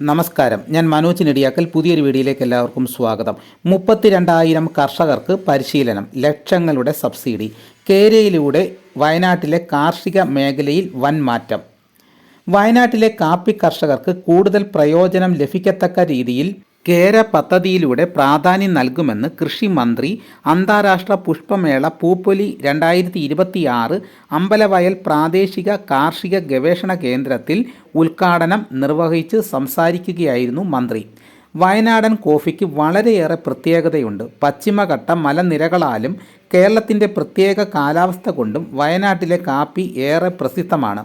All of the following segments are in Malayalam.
നമസ്കാരം, ഞാൻ മനോജ് നെടിയാക്കൽ. പുതിയൊരു വീഡിയോയിലേക്ക് എല്ലാവർക്കും സ്വാഗതം. 32,000 കർഷകർക്ക് പരിശീലനം, ലക്ഷങ്ങളുടെ സബ്സിഡി. കേരയിലൂടെ വയനാട്ടിലെ കാർഷിക മേഖലയിൽ വൻ മാറ്റം. വയനാട്ടിലെ കാപ്പി കർഷകർക്ക് കൂടുതൽ പ്രയോജനം ലഭിക്കത്തക്ക രീതിയിൽ കേര പദ്ധതിയിലൂടെ പ്രാധാന്യം നൽകുമെന്ന് കൃഷി മന്ത്രി അന്താരാഷ്ട്ര പുഷ്പമേള പൂപ്പൊലി 2026 അമ്പലവയൽ പ്രാദേശിക കാർഷിക ഗവേഷണ കേന്ദ്രത്തിൽ ഉദ്ഘാടനം നിർവഹിച്ച് സംസാരിക്കുകയായിരുന്നു മന്ത്രി. വയനാടൻ കോഫിക്ക് വളരെയേറെ പ്രത്യേകതയുണ്ട്. പശ്ചിമഘട്ട മലനിരകളാലും കേരളത്തിൻ്റെ പ്രത്യേക കാലാവസ്ഥ കൊണ്ടും വയനാട്ടിലെ കാപ്പി ഏറെ പ്രസിദ്ധമാണ്.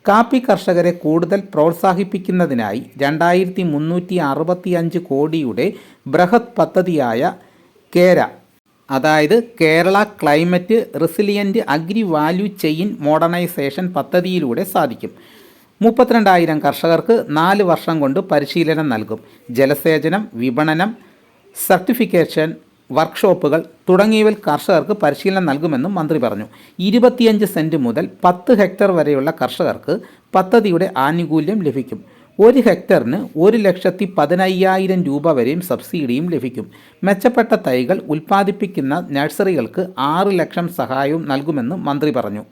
കാപ്പി കർഷകരെ കൂടുതൽ പ്രോത്സാഹിപ്പിക്കുന്നതിനായി 2365 കോടിയുടെ ബൃഹത് പദ്ധതിയായ കേര, അതായത് Kerala climate resilient agri value chain modernisation പദ്ധതിയിലൂടെ സാധിക്കും. 32,000 കർഷകർക്ക് 4 വർഷം കൊണ്ട് പരിശീലനം നൽകും. ജലസേചനം, വിപണനം, സർട്ടിഫിക്കേഷൻ വർക്ക്ഷോപ്പുകൾ തുടങ്ങിയവയിൽ കർഷകർക്ക് പരിശീലനം നൽകുമെന്നും മന്ത്രി പറഞ്ഞു. 25 സെൻറ്റ് മുതൽ 10 ഹെക്ടർ വരെയുള്ള കർഷകർക്ക് പദ്ധതിയുടെ ആനുകൂല്യം ലഭിക്കും. 1 ഹെക്ടറിന് 1,15,000 രൂപ വരെയും സബ്സിഡിയും ലഭിക്കും. മെച്ചപ്പെട്ട തൈകൾ ഉൽപ്പാദിപ്പിക്കുന്ന നഴ്സറികൾക്ക് 6 ലക്ഷം സഹായവും നൽകുമെന്ന് മന്ത്രി പറഞ്ഞു.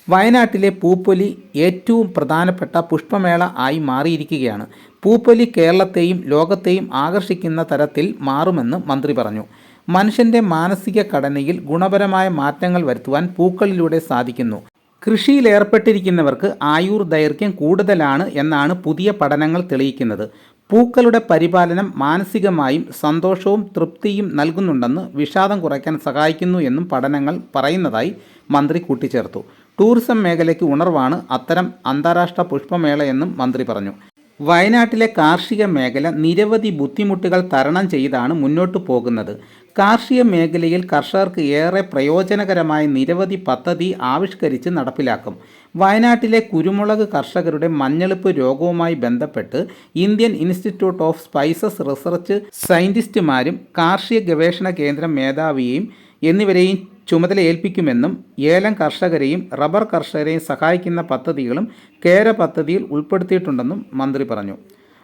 വയനാട്ടിലെ പൂപ്പൊലി ഏറ്റവും പ്രധാനപ്പെട്ട പുഷ്പമേള ആയി മാറിയിരിക്കുകയാണ്. പൂപ്പൊലി കേരളത്തെയും ലോകത്തെയും ആകർഷിക്കുന്ന തരത്തിൽ മാറുമെന്ന് മന്ത്രി പറഞ്ഞു. മനുഷ്യൻ്റെ മാനസിക ഘടനയിൽ ഗുണപരമായ മാറ്റങ്ങൾ വരുത്തുവാൻ പൂക്കളിലൂടെ സാധിക്കുന്നു. കൃഷിയിലേർപ്പെട്ടിരിക്കുന്നവർക്ക് ആയുർദൈർഘ്യം കൂടുതലാണ് എന്നാണ് പുതിയ പഠനങ്ങൾ തെളിയിക്കുന്നത്. പൂക്കളുടെ പരിപാലനം മാനസികമായും സന്തോഷവും തൃപ്തിയും നൽകുന്നുണ്ടെന്ന് വിഷാദം കുറയ്ക്കാൻ സഹായിക്കുന്നു എന്നും പഠനങ്ങൾ പറയുന്നതായി മന്ത്രി കൂട്ടിച്ചേർത്തു. ടൂറിസം മേഖലയ്ക്ക് ഉണർവാണ് അത്തരം അന്താരാഷ്ട്ര പുഷ്പമേളയെന്നും മന്ത്രി പറഞ്ഞു. വയനാട്ടിലെ കാർഷിക മേഖല നിരവധി ബുദ്ധിമുട്ടുകൾ തരണം ചെയ്താണ് മുന്നോട്ടു പോകുന്നത്. കാർഷിക മേഖലയിൽ കർഷകർക്ക് ഏറെ പ്രയോജനകരമായ നിരവധി പദ്ധതി ആവിഷ്കരിച്ച് നടപ്പിലാക്കും. വയനാട്ടിലെ കുരുമുളക് കർഷകരുടെ മഞ്ഞളിപ്പ് രോഗവുമായി ബന്ധപ്പെട്ട് Indian Institute of Spices Research സയൻറ്റിസ്റ്റുമാരും കാർഷിക ഗവേഷണ കേന്ദ്രം മേധാവിയെയും എന്നിവരെയും ചുമതല ഏൽപ്പിക്കുമെന്നും ഏലം കർഷകരെയും റബ്ബർ കർഷകരെയും സഹായിക്കുന്ന പദ്ധതികളും കേര പദ്ധതിയിൽ ഉൾപ്പെടുത്തിയിട്ടുണ്ടെന്നും മന്ത്രി പറഞ്ഞു.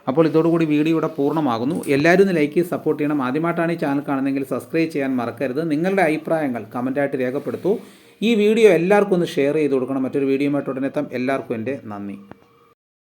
അപ്പോൾ ഇതോടുകൂടി വീഡിയോ ഇവിടെ പൂർണ്ണമാകുന്നു. എല്ലാവരും ഒന്ന് ലൈക്ക് ചെയ്ത് സപ്പോർട്ട് ചെയ്യണം. ആദ്യമായിട്ടാണ് ഈ ചാനൽ കാണുന്നതെങ്കിൽ സബ്സ്ക്രൈബ് ചെയ്യാൻ മറക്കരുത്. നിങ്ങളുടെ അഭിപ്രായങ്ങൾ കമൻറ്റായിട്ട് രേഖപ്പെടുത്തൂ. ഈ വീഡിയോ എല്ലാവർക്കും ഒന്ന് ഷെയർ ചെയ്ത് കൊടുക്കണം. മറ്റൊരു വീഡിയോയുമായിട്ട് ഉടനെ എത്താം. എല്ലാവർക്കും എൻ്റെ നന്ദി.